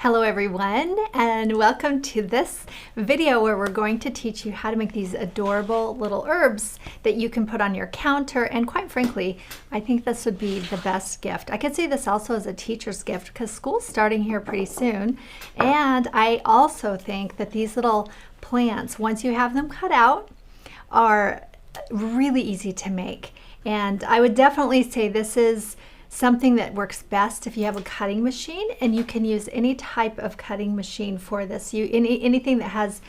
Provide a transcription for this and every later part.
Hello everyone, and welcome to this video where we're going to teach you how to make these adorable little herbs that you can put on your counter. And quite frankly, I think this would be the best gift. I could see this also as a teacher's gift because school's starting here pretty soon. And I also think that these little plants, once you have them cut out, are really easy to make. And I would definitely say this is something that works best if you have a cutting machine, and you can use any type of cutting machine for this. Anything that has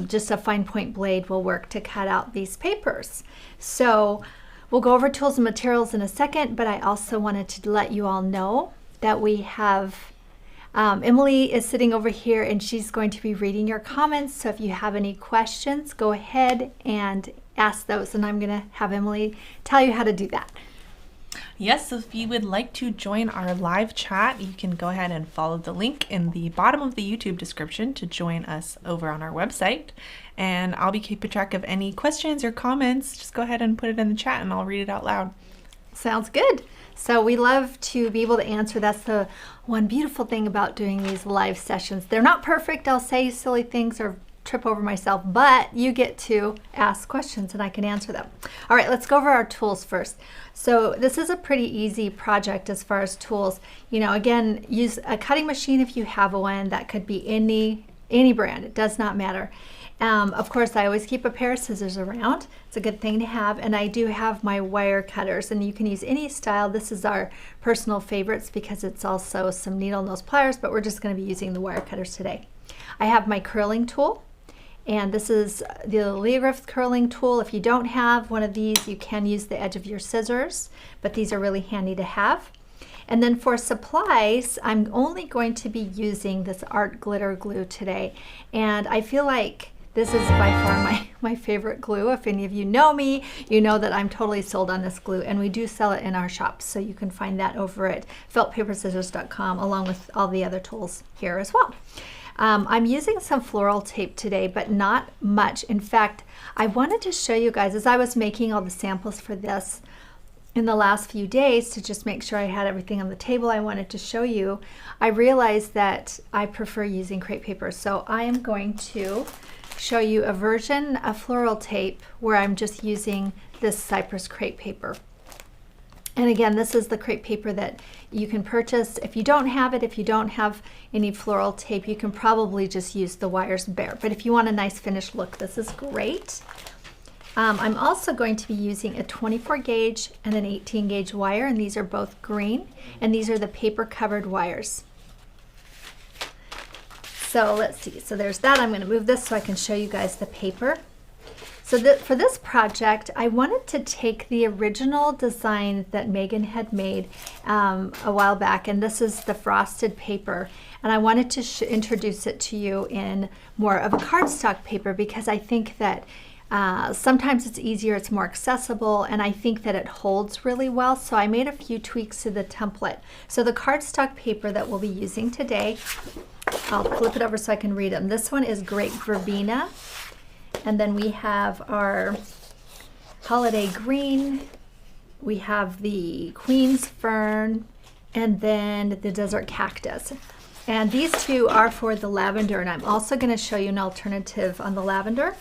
just a fine point blade will work to cut out these papers. So we'll go over tools and materials in a second, but I also wanted to let you all know that we have Emily is sitting over here and she's going to be reading your comments. So if you have any questions, go ahead and ask those, and I'm going to have Emily tell you how to do that. Yes, so if you would like to join our live chat, you can go ahead and follow the link in the bottom of the YouTube description to join us over on our website. And I'll be keeping track of any questions or comments. Just go ahead and put it in the chat and I'll read it out loud. Sounds good. So we love to be able to answer. That's the one beautiful thing about doing these live sessions. They're not perfect. I'll say silly things or trip over myself, but you get to ask questions and I can answer them. All right, let's go over our tools first. So this is a pretty easy project as far as tools. You know, again, use a cutting machine if you have one. That could be any brand. It does not matter. Of course, I always keep a pair of scissors around. It's a good thing to have. And I do have my wire cutters, and you can use any style. This is our personal favorites because it's also some needle nose pliers, but we're just going to be using the wire cutters today. I have my curling tool. And this is the Griffith curling tool. If you don't have one of these, you can use the edge of your scissors, but these are really handy to have. And then for supplies, I'm only going to be using this art glitter glue today. And I feel like this is by far my favorite glue. If any of you know me, you know that I'm totally sold on this glue, and we do sell it in our shop. So you can find that over at feltpaperscissors.com along with all the other tools here as well. I'm using some floral tape today, but not much. In fact, I wanted to show you guys, as I was making all the samples for this in the last few days to just make sure I had everything on the table I wanted to show you, I realized that I prefer using crepe paper. So I am going to show you a version of floral tape where I'm just using this cypress crepe paper. And again, this is the crepe paper that you can purchase. If you don't have it, if you don't have any floral tape, you can probably just use the wires bare. But if you want a nice finished look, this is great. I'm also going to be using a 24 gauge and an 18 gauge wire, and these are both green, and these are the paper covered wires. So let's see, so there's that. I'm going to move this so I can show you guys the paper. So for this project, I wanted to take the original design that Megan had made a while back, and this is the frosted paper, and I wanted to introduce it to you in more of a cardstock paper because I think that sometimes it's easier, it's more accessible, and I think that it holds really well. So I made a few tweaks to the template. So the cardstock paper that we'll be using today, I'll flip it over so I can read them. This one is Grape Verbena. And then we have our holiday green, we have the Queen's Fern, and then the desert cactus. And these two are for the lavender, and I'm also going to show you an alternative on the lavender.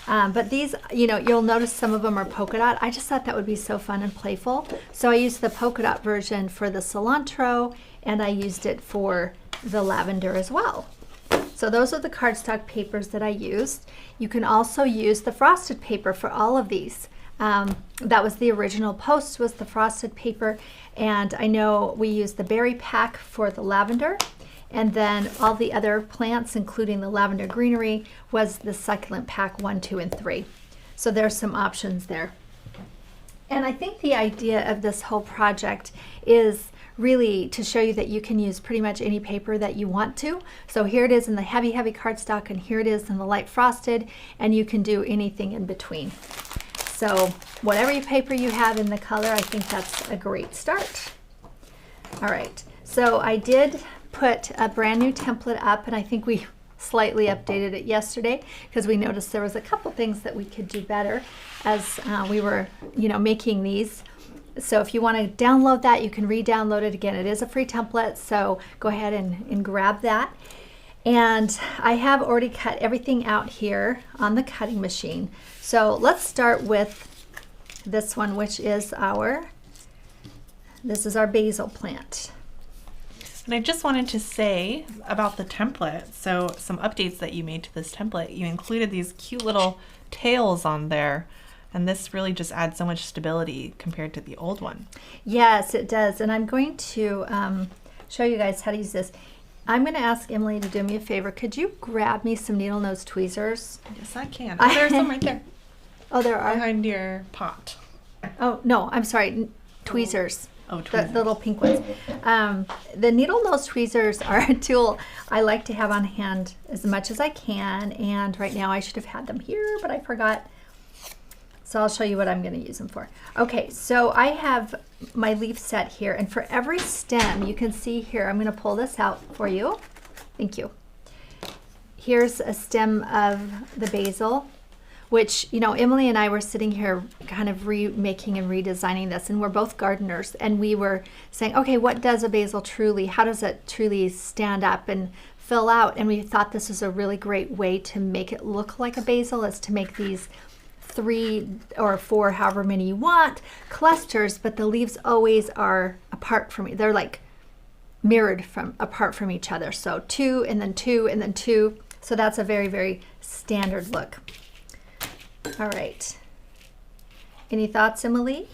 But these, you know, you'll notice some of them are polka dot. I just thought that would be so fun and playful. So I used the polka dot version for the cilantro, and I used it for the lavender as well. So those are the cardstock papers that I used. You can also use the frosted paper for all of these. That was the original post, was the frosted paper. And I know we used the berry pack for the lavender. And then all the other plants, including the lavender greenery, was the succulent pack 1, 2, and 3. So there's some options there. And I think the idea of this whole project is really to show you that you can use pretty much any paper that you want to. So here it is in the heavy cardstock, and here it is in the light frosted, and you can do anything in between. So whatever paper you have in the color, I think that's a great start. All right, so I did put a brand new template up, and I think we slightly updated it yesterday because we noticed there was a couple things that we could do better as we were, you know, making these. So if you want to download that, you can re-download it again. It is a free template, so go ahead and grab that. And I have already cut everything out here on the cutting machine. So let's start with this one, which is this is our basil plant. And I just wanted to say about the template, so some updates that you made to this template. You included these cute little tails on there, and this really just adds so much stability compared to the old one. Yes, it does. And I'm going to show you guys how to use this. I'm going to ask Emily to do me a favor. Could you grab me some needle nose tweezers? Yes, I can. Oh, there's some right there. Oh, there are? Behind your pot. Oh, no, I'm sorry. Tweezers. Oh, tweezers. The little pink ones. The needle nose tweezers are a tool I like to have on hand as much as I can. And right now I should have had them here, but I forgot. So I'll show you what I'm going to use them for. Okay, so I have my leaf set here, and for every stem, you can see here, I'm going to pull this out for you. Thank you. Here's a stem of the basil, which, you know, Emily and I were sitting here kind of remaking and redesigning this, and we're both gardeners, and we were saying, okay, what does a basil truly, how does it truly stand up and fill out? And we thought this is a really great way to make it look like a basil, is to make these 3 or 4, however many you want, clusters, but the leaves always are apart from they're like mirrored apart from each other. So 2 and then 2 and then 2. So that's a very, very standard look. All right. Any thoughts, Emily?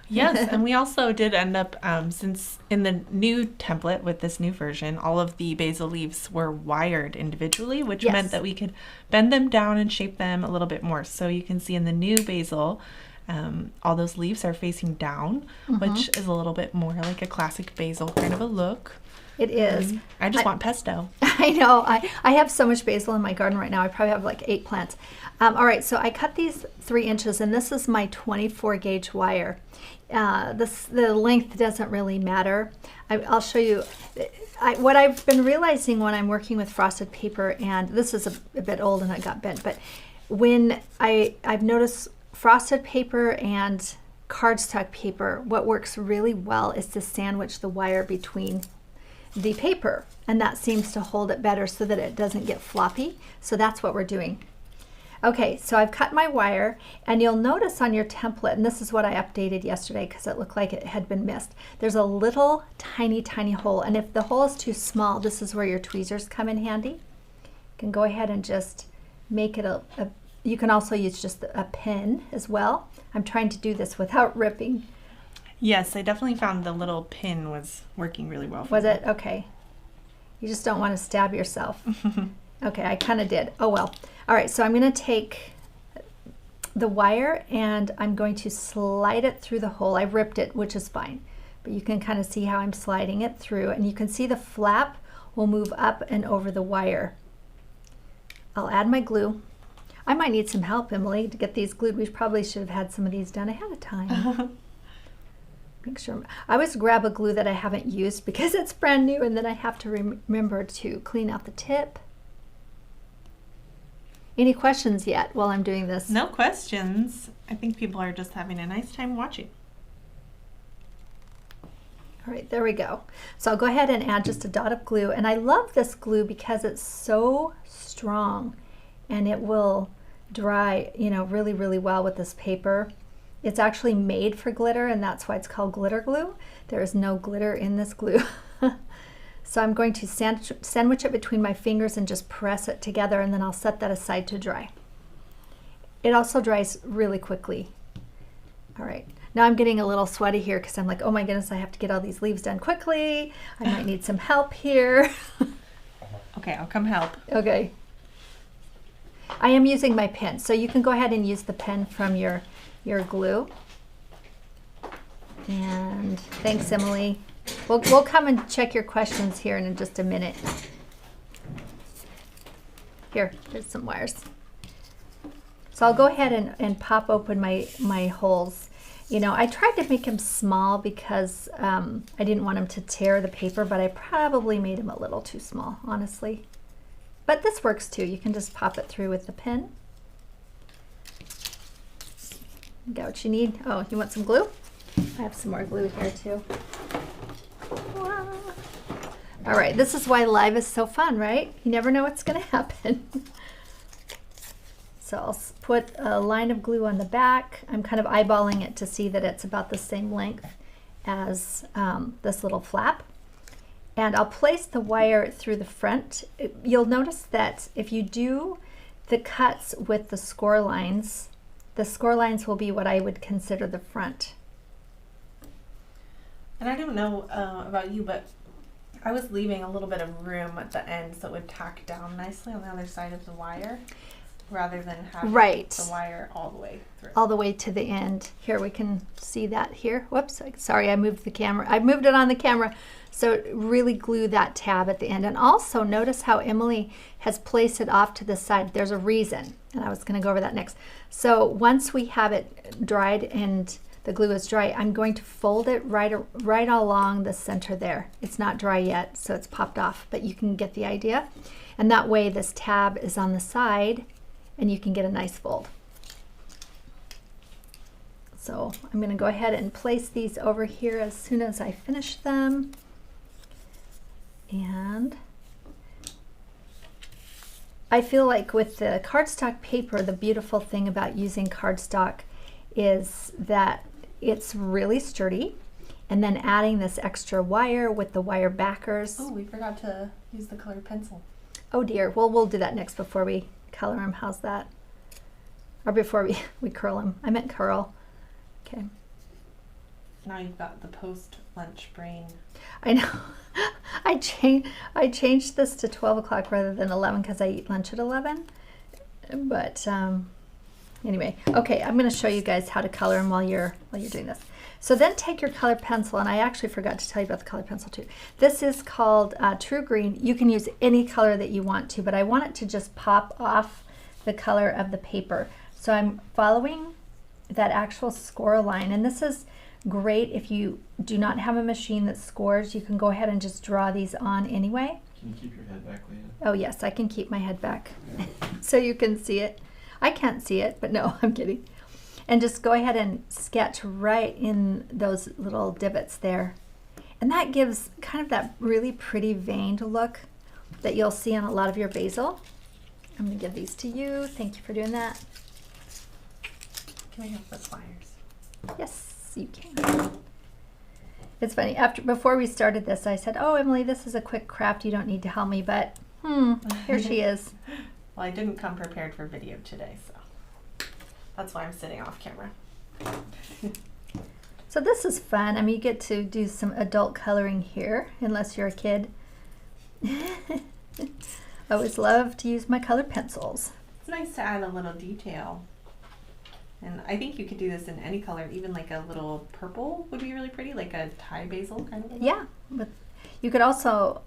Yes, and we also did end up, since in the new template with this new version, all of the basil leaves were wired individually, which Yes. meant that we could bend them down and shape them a little bit more. So you can see in the new basil, all those leaves are facing down, which is a little bit more like a classic basil kind of a look. It is. I just want pesto. I know. I have so much basil in my garden right now. I probably have like 8 plants. All right, so I cut these 3 inches, and this is my 24 gauge wire. The length doesn't really matter. I'll show you. What I've been realizing when I'm working with frosted paper, and this is a bit old and it got bent, but when I've noticed frosted paper and cardstock paper, what works really well is to sandwich the wire between the paper, and that seems to hold it better so that it doesn't get floppy. So that's what we're doing. Okay, so I've cut my wire, and you'll notice on your template, and this is what I updated yesterday because it looked like it had been missed, there's a little tiny hole, and if the hole is too small, this is where your tweezers come in handy. You can go ahead and just make it you can also use just a pin as well. I'm trying to do this without ripping. Yes, I definitely found the little pin was working really well for Was me. it? Okay. You just don't want to stab yourself. Okay, I kind of did. Oh well. All right, so I'm going to take the wire and I'm going to slide it through the hole. I ripped it, which is fine, but you can kind of see how I'm sliding it through, and you can see the flap will move up and over the wire. I'll add my glue. I might need some help, Emily, to get these glued. We probably should have had some of these done ahead of time. Make sure. I always grab a glue that I haven't used because it's brand new, and then I have to remember to clean out the tip. Any questions yet while I'm doing this? No questions. I think people are just having a nice time watching. All right, there we go. So I'll go ahead and add just a dot of glue, and I love this glue because it's so strong and it will dry, you know, really, really well with this paper. It's actually made for glitter, and that's why it's called glitter glue. There is no glitter in this glue. So I'm going to sandwich it between my fingers and just press it together, and then I'll set that aside to dry. It also dries really quickly. All right, now I'm getting a little sweaty here because I'm like, oh my goodness, I have to get all these leaves done quickly. I might need some help here. Okay, I'll come help. Okay. I am using my pen, so you can go ahead and use the pen from your glue. And thanks, Emily. We'll come and check your questions here in just a minute. Here's some wires. So I'll go ahead and pop open my holes. You know, I tried to make them small because I didn't want them to tear the paper, but I probably made them a little too small, honestly. But this works too. You can just pop it through with the pen. You got what you need. Oh, you want some glue? I have some more glue here too. Wow. All right, this is why live is so fun, right? You never know what's going to happen. So I'll put a line of glue on the back. I'm kind of eyeballing it to see that it's about the same length as this little flap. And I'll place the wire through the front. You'll notice that if you do the cuts with the score lines will be what I would consider the front. And I don't know about you, but I was leaving a little bit of room at the end so it would tack down nicely on the other side of the wire, rather than having the wire all the way through. All the way to the end. Here, we can see that here. Whoops, sorry, I moved the camera. I moved it on the camera. So really glue that tab at the end. And also notice how Emily has placed it off to the side. There's a reason, and I was going to go over that next. So once we have it dried and the glue is dry, I'm going to fold it right along the center there. It's not dry yet, so it's popped off, but you can get the idea. And that way this tab is on the side and you can get a nice fold. So I'm going to go ahead and place these over here as soon as I finish them. And I feel like with the cardstock paper, the beautiful thing about using cardstock is that it's really sturdy, and then adding this extra wire with the wire backers. Oh, we forgot to use the colored pencil. Oh dear. Well, we'll do that next before we color them. How's that? Or before we curl them. I meant curl. Okay. Now you've got the post-lunch brain. I know. I changed this to 12 o'clock rather than 11 because I eat lunch at 11. But anyway, okay, I'm going to show you guys how to color them while you're doing this. So then take your colored pencil, and I actually forgot to tell you about the colored pencil too. This is called True Green. You can use any color that you want to, but I want it to just pop off the color of the paper. So I'm following that actual score line, and this is great if you do not have a machine that scores. You can go ahead and just draw these on anyway. Can you keep your head back, Leah? Oh yes, I can keep my head back so you can see it. I can't see it, but no, I'm kidding. And just go ahead and sketch right in those little divots there. And that gives kind of that really pretty veined look that you'll see on a lot of your basil. I'm going to give these to you. Thank you for doing that. Can I have the pliers? Yes, you can. It's funny, before we started this, I said, oh, Emily, this is a quick craft. You don't need to help me, but here she is. Well, I didn't come prepared for video today, so that's why I'm sitting off camera. So this is fun. I mean, you get to do some adult coloring here, unless you're a kid. I always love to use my colored pencils. It's nice to add a little detail. And I think you could do this in any color, even like a little purple would be really pretty, like a Thai basil kind of thing. Yeah, but you could also,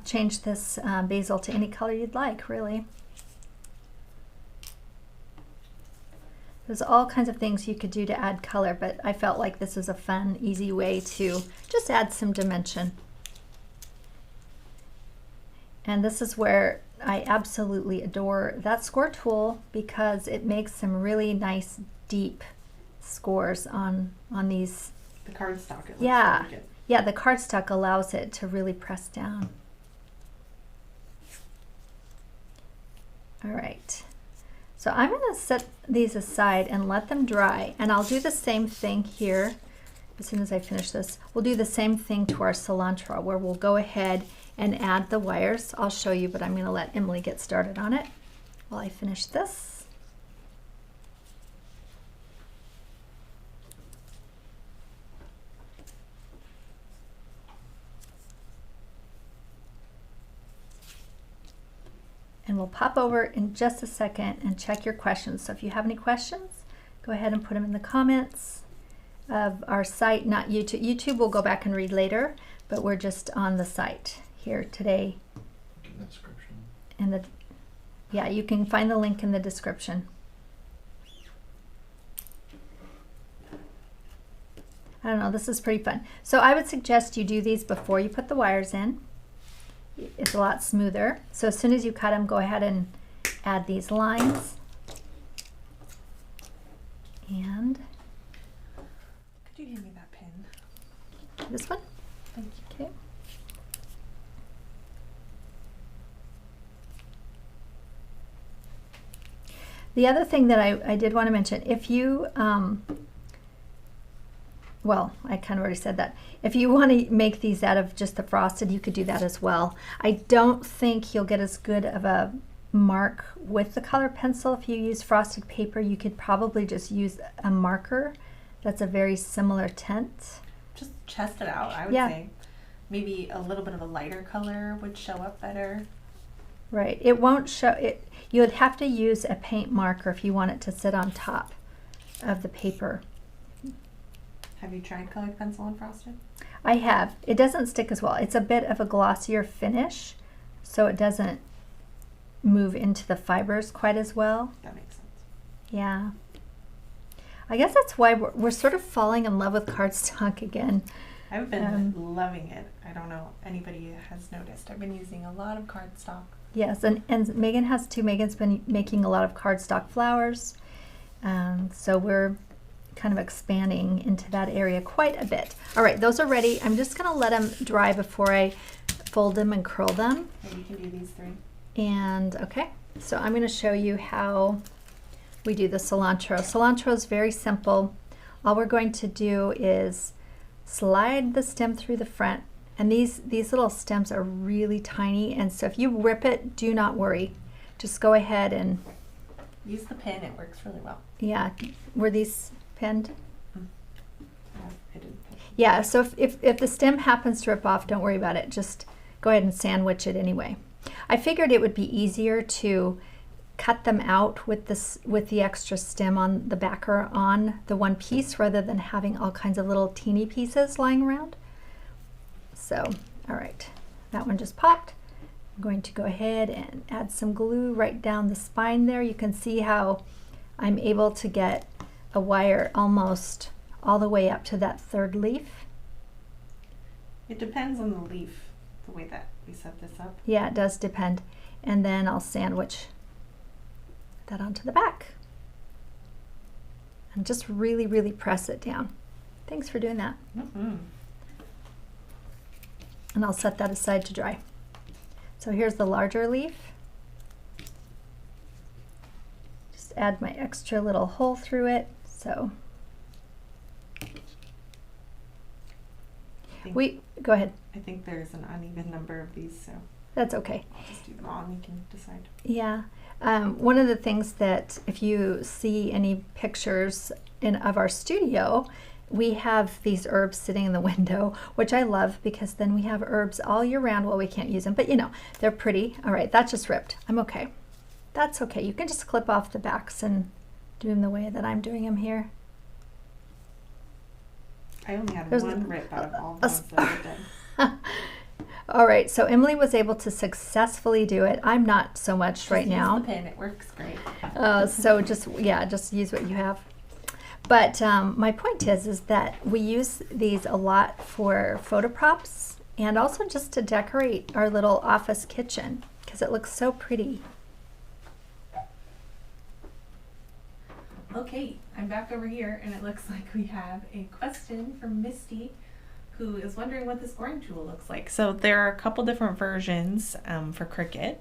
change this basil to any color you'd like, really. There's all kinds of things you could do to add color, but I felt like this is a fun, easy way to just add some dimension. And this is where I absolutely adore that score tool because it makes some really nice, deep scores on these. The cardstock. It looks Yeah, really good. yeah, the cardstock allows it to really press down. All right. So I'm going to set these aside and let them dry, and I'll do the same thing here as soon as I finish this. We'll do the same thing to our cilantro where we'll go ahead and add the wires. I'll show you, but I'm going to let Emily get started on it while I finish this. And we'll pop over in just a second and check your questions. So if you have any questions, go ahead and put them in the comments of our site, not YouTube. YouTube we'll go back and read later, but we're just on the site here today. In the description. Yeah, you can find the link in the description. I don't know, this is pretty fun. So I would suggest you do these before you put the wires in. It's a lot smoother. So as soon as you cut them, go ahead and add these lines. And could you hand me that this one. Thank you. Okay. The other thing that I did want to mention, if you, well, I kind of already said that. If you want to make these out of just the frosted, you could do that as well. I don't think you'll get as good of a mark with the color pencil. If you use frosted paper, you could probably just use a marker that's a very similar tint. Just test it out, I would say. Maybe a little bit of a lighter color would show up better. Right, it won't show it. You would have to use a paint marker if you want it to sit on top of the paper. Have you tried colored pencil and frosted? I have. It doesn't stick as well. It's a bit of a glossier finish, so it doesn't move into the fibers quite as well. That makes sense. Yeah. I guess that's why we're sort of falling in love with cardstock again. I've been loving it. I don't know if anybody has noticed. I've been using a lot of cardstock. Yes, and Megan has too. Megan's been making a lot of cardstock flowers. So we're kind of expanding into that area quite a bit. All right, those are ready. I'm just gonna let them dry before I fold them and curl them. Maybe you can do these three. And okay, so I'm gonna show you how we do the cilantro. Cilantro is very simple. All we're going to do is slide the stem through the front, and these little stems are really tiny, and so if you rip it, do not worry. Just go ahead and use the pin, it works really well. yeah. Were these pinned? I didn't pin. Yeah, so if the stem happens to rip off, don't worry about it. Just go ahead and sandwich it anyway. I figured it would be easier to cut them out with the extra stem on the back or on the one piece rather than having all kinds of little teeny pieces lying around. So, all right, that one just popped. I'm going to go ahead and add some glue right down the spine there. You can see how I'm able to get a wire almost all the way up to that third leaf. It depends on the leaf, the way that we set this up. Yeah, it does depend. And then I'll sandwich that onto the back. And just really, really press it down. Thanks for doing that. Mm-hmm. And I'll set that aside to dry. So here's the larger leaf. Just add my extra little hole through it. So go ahead. I think there's an uneven number of these, so That's okay. I'll just do them all and you can decide. Yeah. One of the things that if you see any pictures of our studio, we have these herbs sitting in the window, which I love because then we have herbs all year round. Well, we can't use them, but you know, they're pretty. All right, that just ripped. I'm okay. That's okay. You can just clip off the backs and do them the way that I'm doing them here. I only had There's one rip out of all the ones that I've done. All right, so Emily was able to successfully do it. I'm not so much right now. Use the pin, it works great. So just use what you have. But my point is that we use these a lot for photo props and also just to decorate our little office kitchen because it looks so pretty. Okay, I'm back over here and it looks like we have a question from Misty who is wondering what this scoring tool looks like. So there are a couple different versions for Cricut.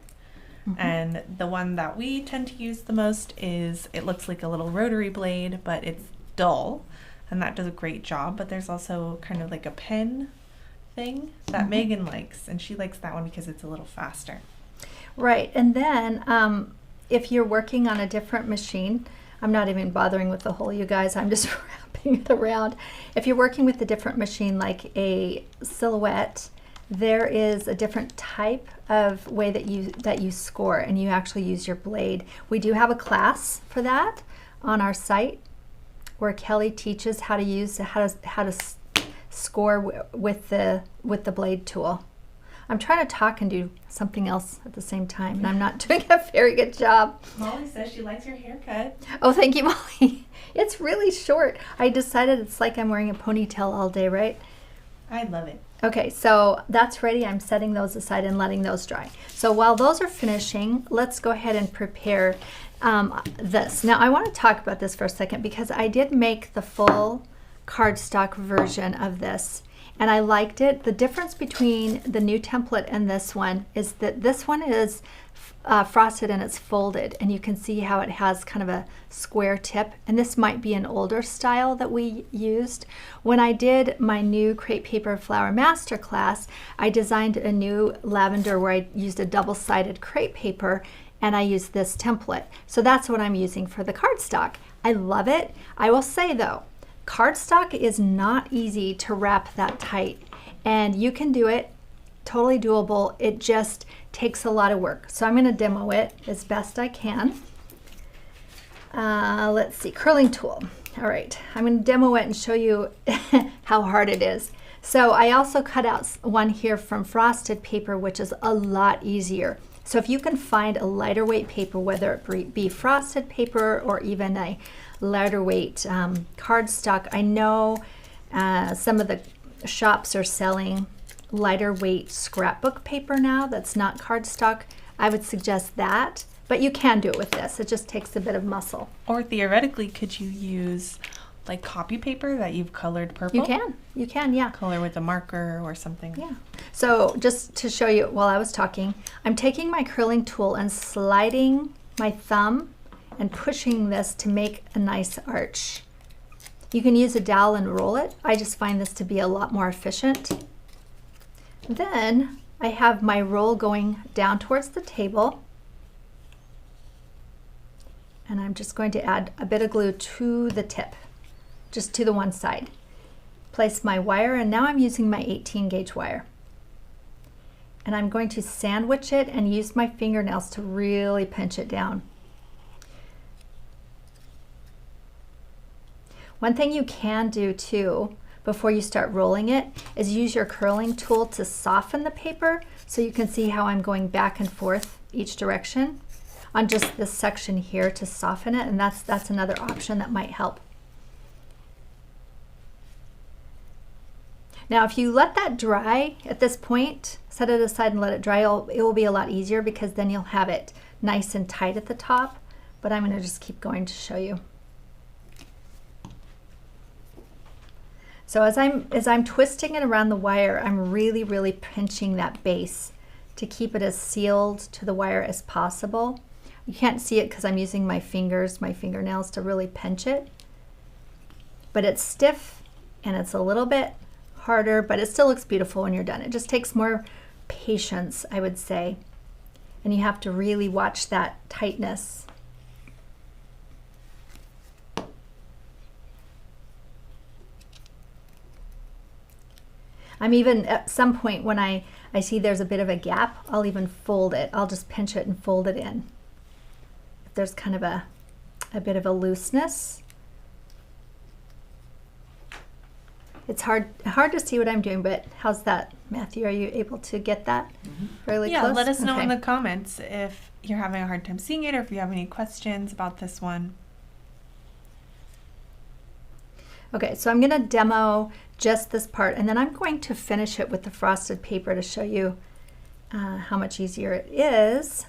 And the one that we tend to use the most is, it looks like a little rotary blade, but it's dull, and that does a great job. But there's also kind of like a pen thing that Megan likes, and she likes that one because it's a little faster. Right, and then if you're working on a different machine, I'm not even bothering with the hole, you guys, I'm just wrapping it around. If you're working with a different machine like a Silhouette, there is a different type of way that you score, and you actually use your blade. We do have a class for that on our site where Kelly teaches how to score with the blade tool. I'm trying to talk and do something else at the same time, and I'm not doing a very good job. Molly says she likes your haircut. Oh, thank you, Molly. It's really short. I decided it's like I'm wearing a ponytail all day, right? I love it. Okay, so that's ready. I'm setting those aside and letting those dry. So while those are finishing, let's go ahead and prepare this. Now I want to talk about this for a second because I did make the full cardstock version of this, and I liked it. The difference between the new template and this one is that this one is frosted and it's folded, and you can see how it has kind of a square tip, and this might be an older style that we used. When I did my new crepe paper flower masterclass, I designed a new lavender where I used a double-sided crepe paper, and I used this template. So that's what I'm using for the cardstock. I love it. I will say though, cardstock is not easy to wrap that tight, and you can do it, totally doable. It just takes a lot of work. So I'm going to demo it as best I can. Let's see, curling tool. All right, I'm going to demo it and show you how hard it is. So I also cut out one here from frosted paper, which is a lot easier. So if you can find a lighter weight paper, whether it be frosted paper or even a lighter weight cardstock, I know some of the shops are selling lighter weight scrapbook paper now that's not cardstock. I would suggest that, but you can do it with this. It just takes a bit of muscle. Or theoretically, could you use like copy paper that you've colored purple? You can, yeah. Color with a marker or something. Yeah. So just to show you while I was talking, I'm taking my curling tool and sliding my thumb and pushing this to make a nice arch. You can use a dowel and roll it. I just find this to be a lot more efficient. Then I have my roll going down towards the table, and I'm just going to add a bit of glue to the tip, just to the one side. Place my wire, and now I'm using my 18 gauge wire. And I'm going to sandwich it and use my fingernails to really pinch it down. One thing you can do too, before you start rolling it, is use your curling tool to soften the paper, so you can see how I'm going back and forth each direction on just this section here to soften it, and that's another option that might help. Now if you let that dry at this point, set it aside and let it dry, it will be a lot easier because then you'll have it nice and tight at the top, but I'm going to just keep going to show you. So as I'm twisting it around the wire, I'm really pinching that base to keep it as sealed to the wire as possible. You can't see it because I'm using my fingers, my fingernails to really pinch it. But it's stiff and it's a little bit harder, but it still looks beautiful when you're done. It just takes more patience, I would say. And you have to really watch that tightness. I'm even at some point when I see there's a bit of a gap, I'll even fold it. I'll just pinch it and fold it in. If there's kind of a bit of a looseness. It's hard to see what I'm doing, but how's that, Matthew? Are you able to get that fairly close? Yeah, let us know Okay. in the comments if you're having a hard time seeing it or if you have any questions about this one. Okay, so I'm going to demo just this part, and then I'm going to finish it with the frosted paper to show you how much easier it is.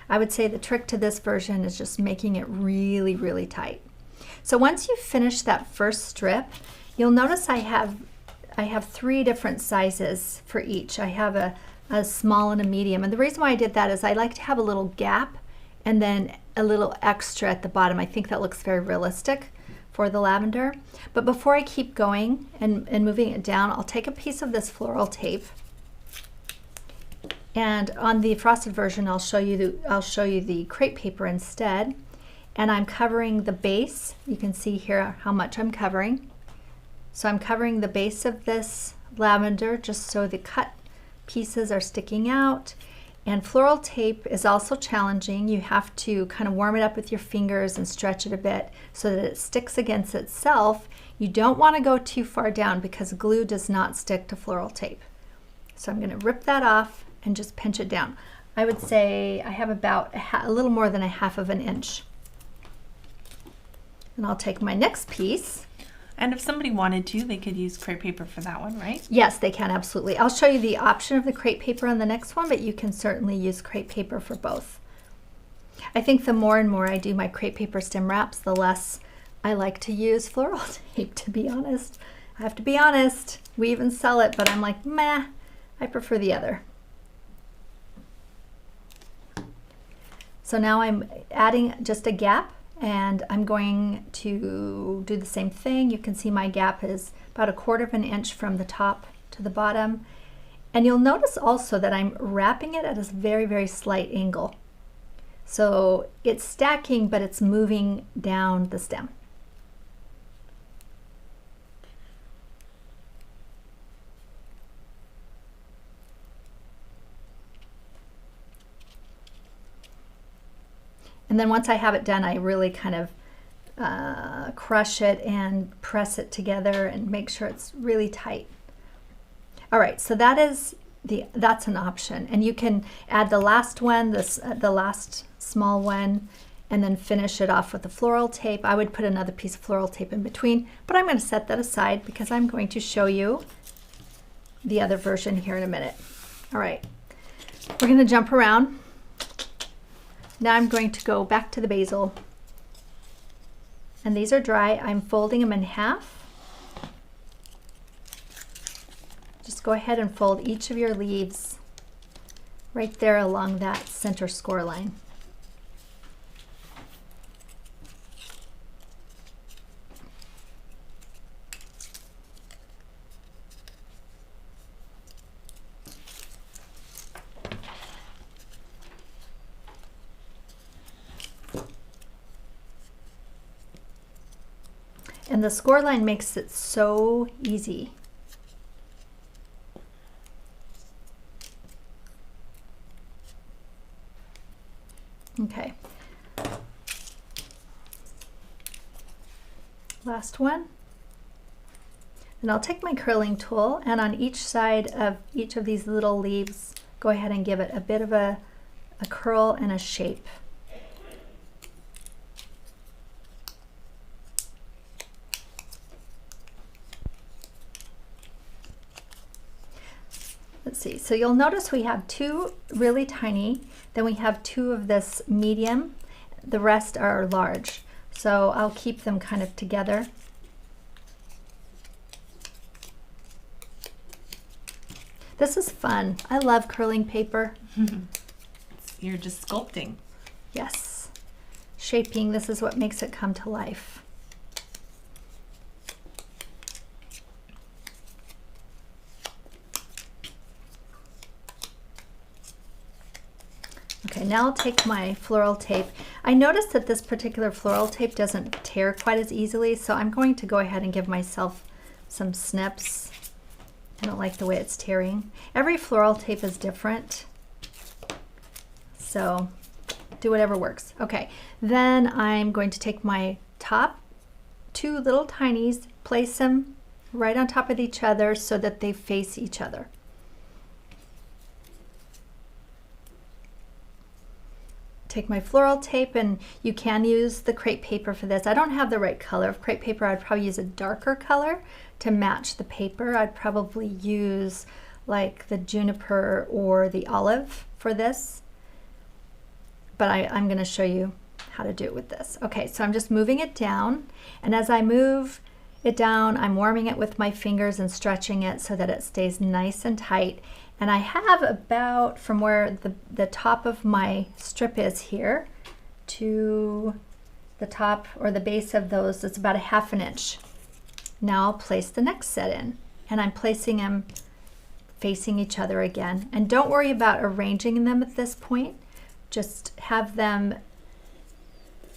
I would say the trick to this version is just making it really tight. So once you finish that first strip, you'll notice I have 3 different sizes for each. I have a small and a medium, and the reason why I did that is I like to have a little gap and then a little extra at the bottom. I think that looks very realistic for the lavender. But before I keep going and moving it down, I'll take a piece of this floral tape, and on the frosted version I'll show you the crepe paper instead. And I'm covering the base. You can see here how much I'm covering. So I'm covering the base of this lavender just so the cut pieces are sticking out. And floral tape is also challenging. You have to kind of warm it up with your fingers and stretch it a bit so that it sticks against itself. You don't want to go too far down because glue does not stick to floral tape. So I'm going to rip that off and just pinch it down. I would say I have about a little more than 1/2 of an inch. And I'll take my next piece. And if somebody wanted to, they could use crepe paper for that one, right? Yes, they can, absolutely. I'll show you the option of the crepe paper on the next one, but you can certainly use crepe paper for both. I think the more and more I do my crepe paper stem wraps, the less I like to use floral tape, to be honest. I have to be honest. We even sell it, but I'm like, meh, I prefer the other. So now I'm adding just a gap, and I'm going to do the same thing. You can see my gap is about 1/4 of an inch from the top to the bottom. And you'll notice also that I'm wrapping it at a very, very slight angle. So it's stacking, but it's moving down the stem. And then once I have it done, I really kind of crush it and press it together and make sure it's really tight. All right, so that's an option, and you can add the last one, the last small one, and then finish it off with the floral tape. I would put another piece of floral tape in between, but I'm going to set that aside because I'm going to show you the other version here in a minute. All right, we're going to jump around. Now I'm going to go back to the basil, and these are dry. I'm folding them in half. Just go ahead and fold each of your leaves right there along that center score line. And the score line makes it so easy. Okay. Last one. And I'll take my curling tool, and on each side of each of these little leaves, go ahead and give it a bit of a curl and a shape. Let's see, so you'll notice we have 2 really tiny, then we have 2 of this medium, the rest are large. So I'll keep them kind of together. This is fun. I love curling paper. You're just sculpting. Yes, shaping, this is what makes it come to life. Okay, now I'll take my floral tape. I noticed that this particular floral tape doesn't tear quite as easily, so I'm going to go ahead and give myself some snips. I don't like the way it's tearing. Every floral tape is different, so do whatever works. Okay, then I'm going to take my top 2 little tinies, place them right on top of each other so that they face each other. Take my floral tape, and you can use the crepe paper for this. I don't have the right color of crepe paper. I'd probably use a darker color to match the paper. I'd probably use like the juniper or the olive for this, but I'm going to show you how to do it with this. Okay, so I'm just moving it down, and as I move it down, I'm warming it with my fingers and stretching it so that it stays nice and tight. And I have about from where the top of my strip is here to the top or the base of those, it's about 1/2 inch. Now I'll place the next set in, and I'm placing them facing each other again. And don't worry about arranging them at this point. Just have them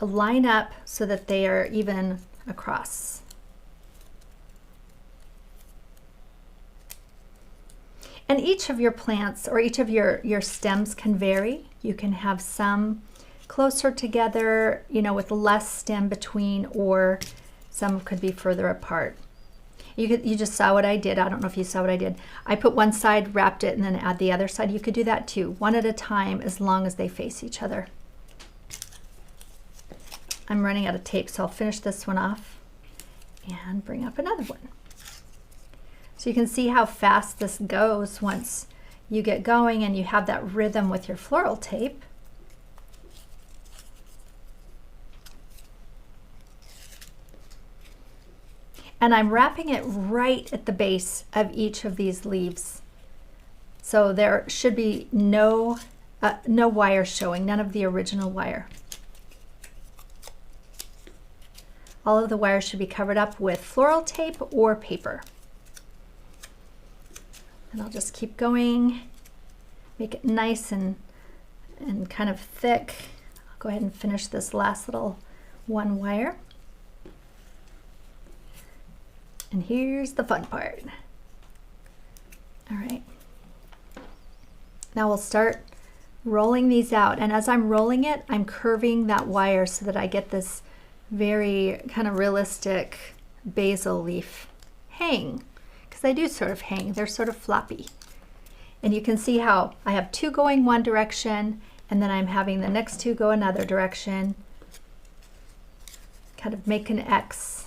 line up so that they are even across. And each of your plants or each of your stems can vary. You can have some closer together, you know, with less stem between, or some could be further apart. You just saw what I did. I don't know if you saw what I did. I put one side, wrapped it, and then add the other side. You could do that too, one at a time, as long as they face each other. I'm running out of tape, so I'll finish this one off and bring up another one. So you can see how fast this goes once you get going and you have that rhythm with your floral tape. And I'm wrapping it right at the base of each of these leaves. So there should be no wire showing, none of the original wire. All of the wires should be covered up with floral tape or paper. And I'll just keep going, make it nice and kind of thick. I'll go ahead and finish this last little one wire. And here's the fun part. All right. Now we'll start rolling these out. And as I'm rolling it, I'm curving that wire so that I get this very kind of realistic basil leaf hang. Because they do sort of hang. They're sort of floppy. And you can see how I have two going one direction, and then I'm having the next two go another direction. Kind of make an X.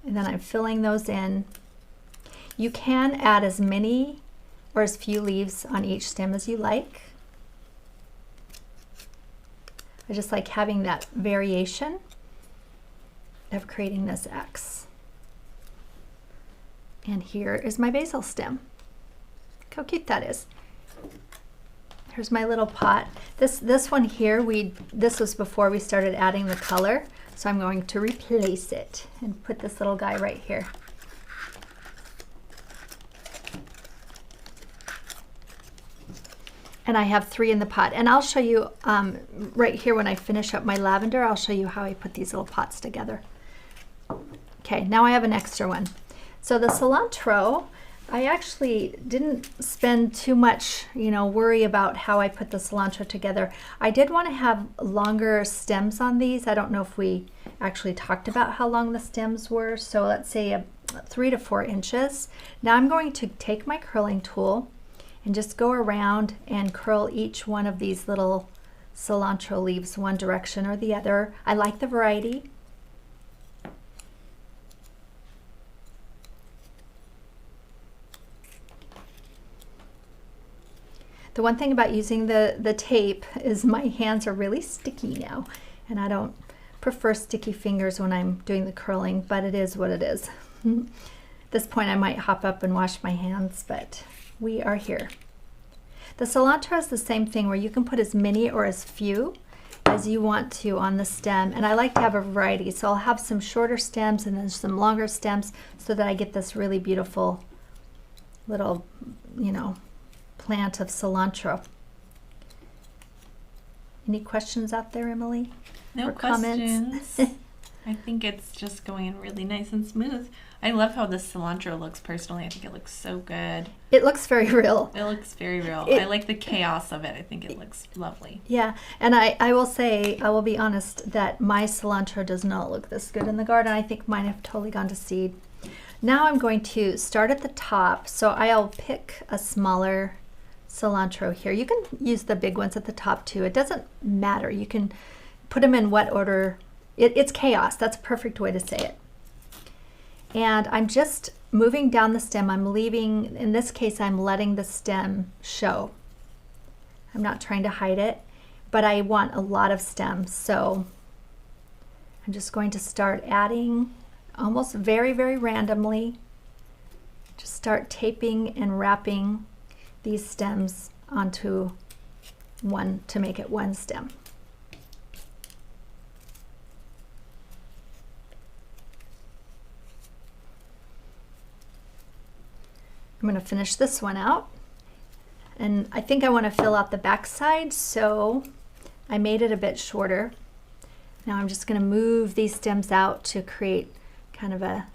And then I'm filling those in. You can add as many or as few leaves on each stem as you like. I just like having that variation of creating this X. And here is my basil stem. Look how cute that is. Here's my little pot. This one here, this was before we started adding the color. So I'm going to replace it and put this little guy right here. And I have 3 in the pot. And I'll show you right here when I finish up my lavender, I'll show you how I put these little pots together. Okay, now I have an extra one. So the cilantro, I actually didn't spend too much, worry about how I put the cilantro together. I did want to have longer stems on these. I don't know if we actually talked about how long the stems were. So let's say 3 to 4 inches. Now I'm going to take my curling tool and just go around and curl each one of these little cilantro leaves one direction or the other. I like the variety. The one thing about using the tape is my hands are really sticky now, and I don't prefer sticky fingers when I'm doing the curling, but it is what it is. At this point I might hop up and wash my hands, but we are here. The cilantro is the same thing where you can put as many or as few as you want to on the stem, and I like to have a variety, so I'll have some shorter stems and then some longer stems so that I get this really beautiful little, plant of cilantro. Any questions out there, Emily? No or questions. Comments? I think it's just going really nice and smooth. I love how this cilantro looks personally. I think it looks so good. It looks very real. It looks very real. I like the chaos of it. I think it looks lovely. Yeah, and I will say, I will be honest, that my cilantro does not look this good in the garden. I think mine have totally gone to seed. Now I'm going to start at the top, so I'll pick a smaller cilantro here. You can use the big ones at the top too. It doesn't matter. You can put them in what order. It's chaos. That's a perfect way to say it. And I'm just moving down the stem. I'm leaving, in this case, I'm letting the stem show. I'm not trying to hide it, but I want a lot of stems. So I'm just going to start adding almost very, very randomly. Just start taping and wrapping these stems onto one to make it one stem. I'm going to finish this one out, and I think I want to fill out the back side, so I made it a bit shorter. Now I'm just going to move these stems out to create kind of a,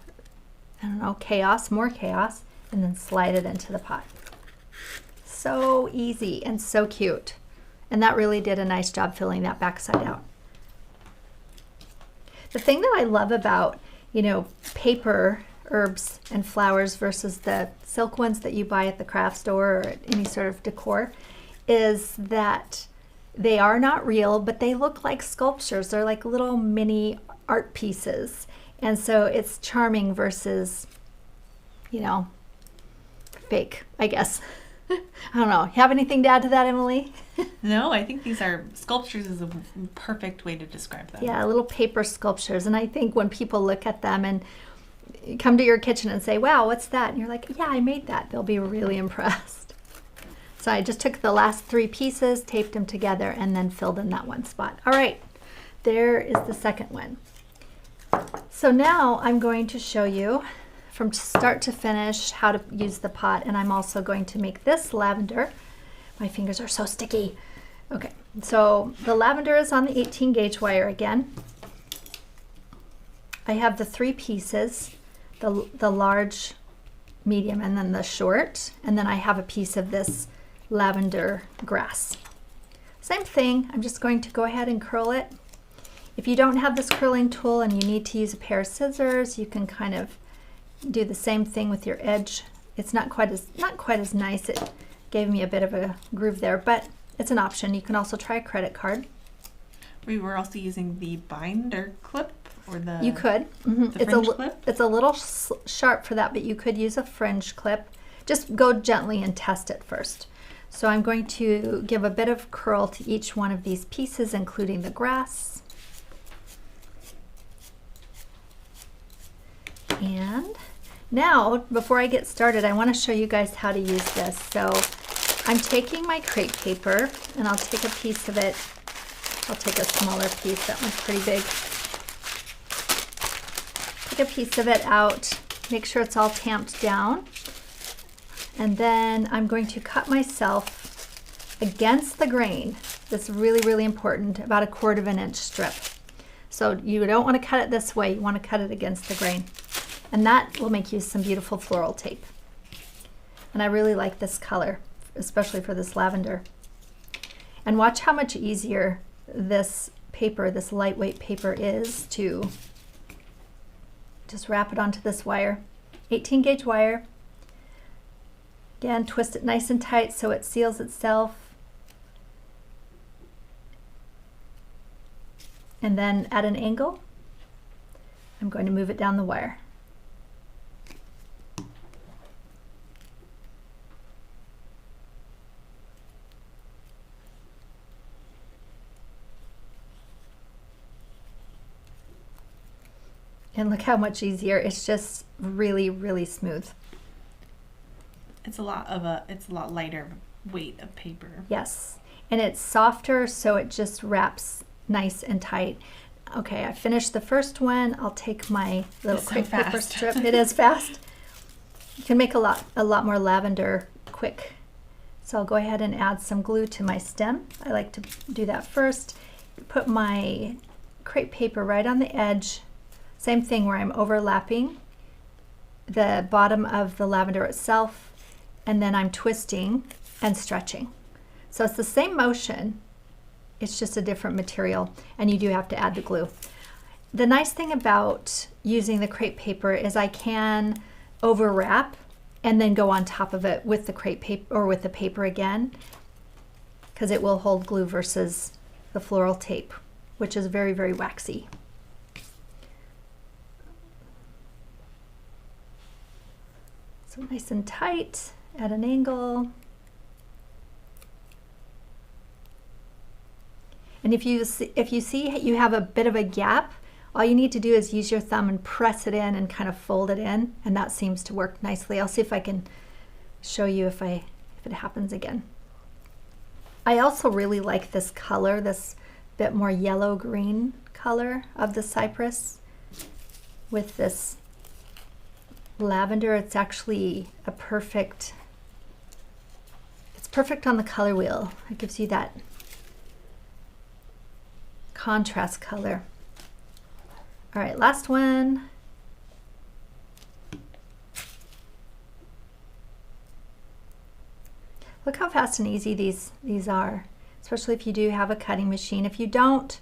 chaos, more chaos, and then slide it into the pot. So easy and so cute. And that really did a nice job filling that backside out. The thing that I love about, paper herbs and flowers versus the silk ones that you buy at the craft store or at any sort of decor is that they are not real, but they look like sculptures. They're like little mini art pieces. And so it's charming versus, fake, I guess. I don't know. Have anything to add to that, Emily? No, I think these are sculptures is a perfect way to describe them. Yeah, little paper sculptures. And I think when people look at them and come to your kitchen and say, wow, what's that? And you're like, yeah, I made that. They'll be really impressed. So I just took the last 3 pieces, taped them together, and then filled in that one spot. All right, there is the second one. So now I'm going to show you from start to finish how to use the pot, and I'm also going to make this lavender. My fingers are so sticky. Okay, so the lavender is on the 18 gauge wire again. I have the 3 pieces, the large, medium, and then the short, and then I have a piece of this lavender grass. Same thing, I'm just going to go ahead and curl it. If you don't have this curling tool and you need to use a pair of scissors, you can kind of do the same thing with your edge. It's not quite as nice. It gave me a bit of a groove there, but it's an option. You can also try a credit card. We were also using the binder clip or the You could. Mm-hmm. The fringe clip? It's a little sharp for that, but you could use a fringe clip. Just go gently and test it first. So I'm going to give a bit of curl to each one of these pieces, including the grass. And now, before I get started, I want to show you guys how to use this. So I'm taking my crepe paper, and I'll take a piece of it. I'll take a smaller piece. That one's pretty big. Take a piece of it out. Make sure it's all tamped down. And then I'm going to cut myself against the grain. That's really, really important, about a 1/4 inch strip. So you don't want to cut it this way, you want to cut it against the grain. And that will make you some beautiful floral tape. And I really like this color, especially for this lavender. And watch how much easier this paper, this lightweight paper is to just wrap it onto this wire. 18 gauge wire. Again, twist it nice and tight so it seals itself. And then at an angle, I'm going to move it down the wire. And look how much easier. It's just really, really smooth. It's a lot lighter weight of paper. Yes, and it's softer, so it just wraps nice and tight. Okay, I finished the first one. I'll take my little crepe paper strip. It is fast. You can make a lot more lavender quick. So I'll go ahead and add some glue to my stem. I like to do that first. Put my crepe paper right on the edge. Same thing where I'm overlapping the bottom of the lavender itself, and then I'm twisting and stretching. So it's the same motion, it's just a different material, and you do have to add the glue. The nice thing about using the crepe paper is I can overwrap and then go on top of it with the crepe paper or with the paper again, because it will hold glue versus the floral tape, which is very, very waxy. So nice and tight at an angle. And if you see you have a bit of a gap, all you need to do is use your thumb and press it in and kind of fold it in, and that seems to work nicely. I'll see if I can show you if it happens again. I also really like this color, this bit more yellow-green color of the cypress with this lavender. It's actually it's perfect on the color wheel. It gives you that contrast color. All right, last one. Look how fast and easy these are, especially if you do have a cutting machine. If you don't,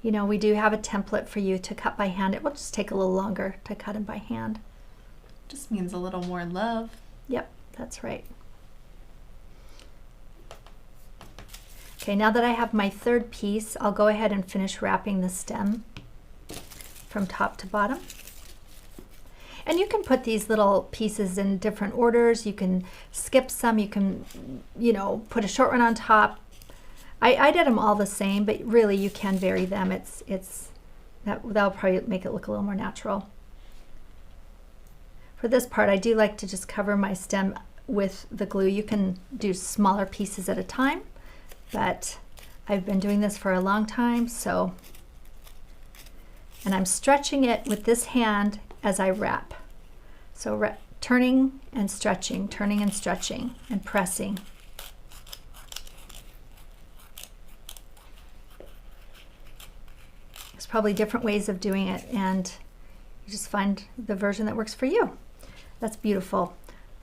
we do have a template for you to cut by hand. It will just take a little longer to cut them by hand. Just means a little more love. Yep, that's right. Okay, now that I have my third piece, I'll go ahead and finish wrapping the stem from top to bottom. And you can put these little pieces in different orders. You can skip some, you can, put a short one on top. I did them all the same, but really you can vary them. That'll probably make it look a little more natural. For this part, I do like to just cover my stem with the glue. You can do smaller pieces at a time, but I've been doing this for a long time, and I'm stretching it with this hand as I wrap. So turning and stretching, and pressing. There's probably different ways of doing it, and you just find the version that works for you. That's beautiful.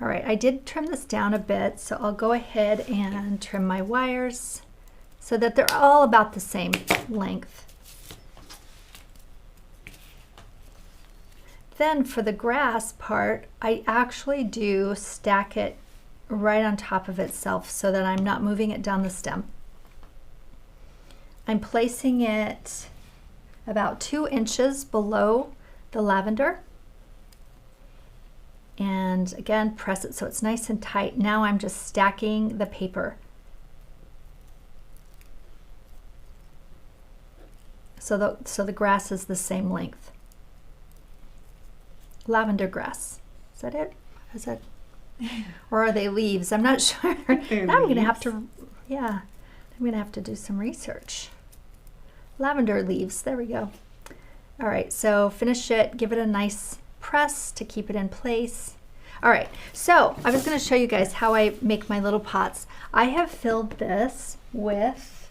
All right, I did trim this down a bit, so I'll go ahead and trim my wires so that they're all about the same length. Then for the grass part, I actually do stack it right on top of itself so that I'm not moving it down the stem. I'm placing it about 2 inches below the lavender. And again, press it so it's nice and tight. Now I'm just stacking the paper. So the grass is the same length. Lavender grass. Is that it? Is that, or are they leaves? I'm not sure. Now I'm gonna have to, yeah, I'm gonna have to do some research. Lavender leaves, there we go. All right, so finish it, give it a nice press to keep it in place. All right, so I was going to show you guys how I make my little pots. I have filled this with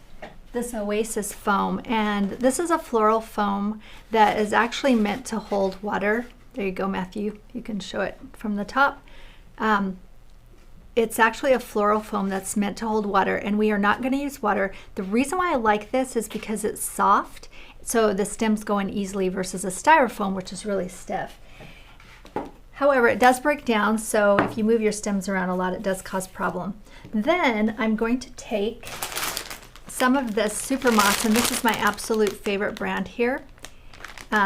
this Oasis foam, and this is a floral foam that is actually meant to hold water. There you go, Matthew. You can show it from the top. It's actually a floral foam that's meant to hold water, and we are not going to use water. The reason why I like this is because it's soft, so the stems go in easily versus a styrofoam, which is really stiff. However, it does break down, so if you move your stems around a lot, it does cause problem. Then I'm going to take some of this Super Moss, and this is my absolute favorite brand here.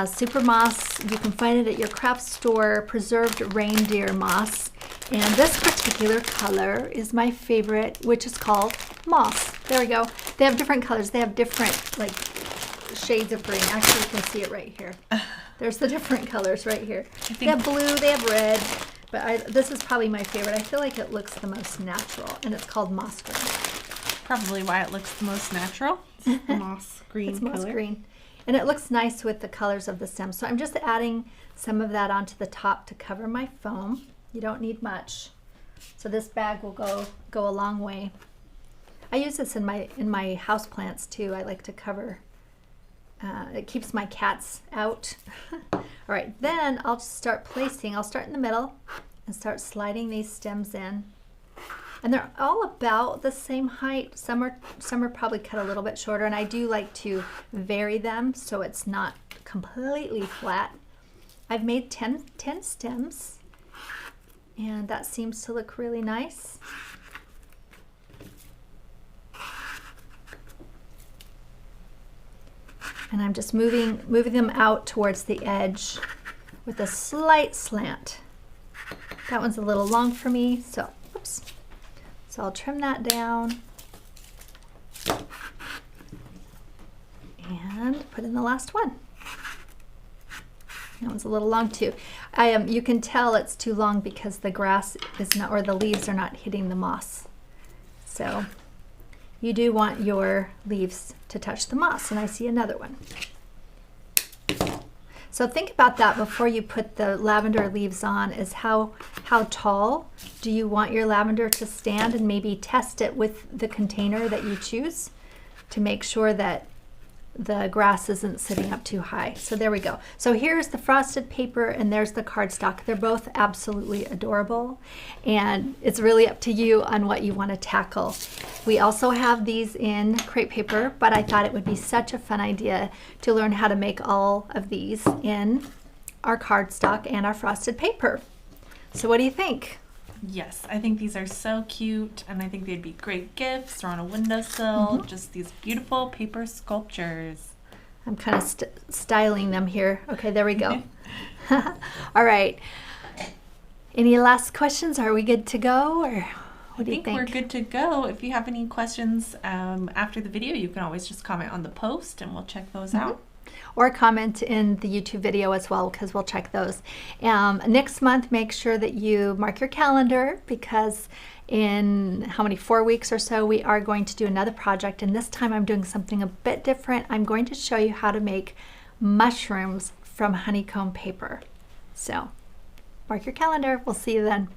Super Moss, you can find it at your craft store, preserved reindeer moss. And this particular color is my favorite, which is called Moss. There we go. They have different colors. They have different like shades of green. Actually, you can see it right here. There's the different colors right here. They have blue, they have red, but this is probably my favorite. I feel like it looks the most natural, and it's called moss green. Probably why it looks the most natural. It's moss green it's color. Moss green. And it looks nice with the colors of the stem. So I'm just adding some of that onto the top to cover my foam. You don't need much. So this bag will go a long way. I use this in my house plants too. I like to cover. It keeps my cats out. All right, then I'll just start placing. I'll start in the middle and start sliding these stems in. And they're all about the same height. Some are probably cut a little bit shorter, and I do like to vary them so it's not completely flat. I've made 10 stems, and that seems to look really nice. And I'm just moving them out towards the edge with a slight slant. That one's a little long for me, so oops. So I'll trim that down and put in the last one. That one's a little long too. You can tell it's too long because the grass is not, or the leaves are not hitting the moss. So you do want your leaves to touch the moss, and I see another one. So think about that before you put the lavender leaves on, is how tall do you want your lavender to stand, and maybe test it with the container that you choose to make sure that the grass isn't sitting up too high. So there we go. So here's the frosted paper, and there's the cardstock. They're both absolutely adorable, and it's really up to you on what you want to tackle. We also have these in crepe paper, but I thought it would be such a fun idea to learn how to make all of these in our cardstock and our frosted paper. So what do you think? Yes, I think these are so cute, and I think they'd be great gifts or on a windowsill. Just these beautiful paper sculptures. I'm kind of styling them here. Okay, there we go. All right. Any last questions? Are we good to go, or what do you think? I think we're good to go. If you have any questions after the video, you can always just comment on the post, and we'll check those out. or comment in the YouTube video as well, because we'll check those. Next month, make sure that you mark your calendar, because in 4 weeks or so, we are going to do another project, and this time I'm doing something a bit different. I'm going to show you how to make mushrooms from honeycomb paper. So mark your calendar. We'll see you then.